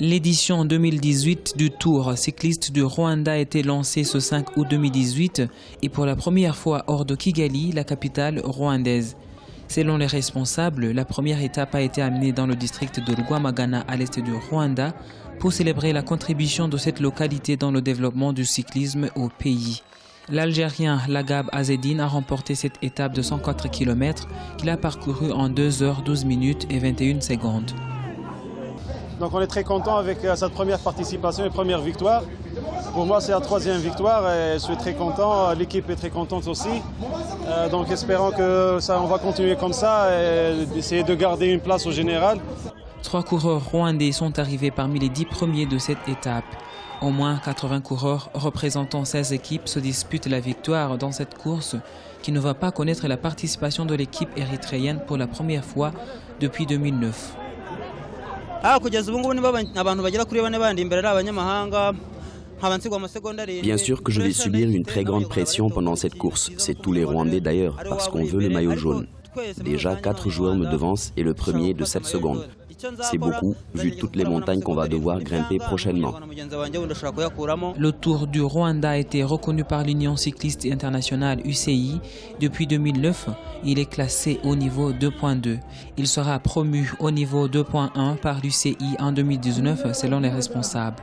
L'édition 2018 du Tour cycliste du Rwanda a été lancée ce 5 août 2018 et pour la première fois hors de Kigali, la capitale rwandaise. Selon les responsables, la première étape a été amenée dans le district de Rwamagana à l'est du Rwanda pour célébrer la contribution de cette localité dans le développement du cyclisme au pays. L'Algérien Lagab Azzedine a remporté cette étape de 104 km qu'il a parcouru en 2 h 12 minutes et 21 secondes. Donc on est très content avec cette première participation et première victoire. Pour moi, c'est la 3e victoire et je suis très content. L'équipe est très contente aussi. Donc espérons que on va continuer comme ça et essayer de garder une place au général. 3 coureurs rwandais sont arrivés parmi les 10 premiers de cette étape. Au moins 80 coureurs représentant 16 équipes se disputent la victoire dans cette course qui ne va pas connaître la participation de l'équipe érythréenne pour la première fois depuis 2009. Bien sûr que je vais subir une très grande pression pendant cette course. C'est tous les Rwandais d'ailleurs, parce qu'on veut le maillot jaune. Déjà 4 joueurs me devancent et le premier de 7 secondes. C'est beaucoup, vu toutes les montagnes qu'on va devoir grimper prochainement. Le Tour du Rwanda a été reconnu par l'Union cycliste internationale UCI. Depuis 2009, il est classé au niveau 2.2. Il sera promu au niveau 2.1 par l'UCI en 2019 selon les responsables.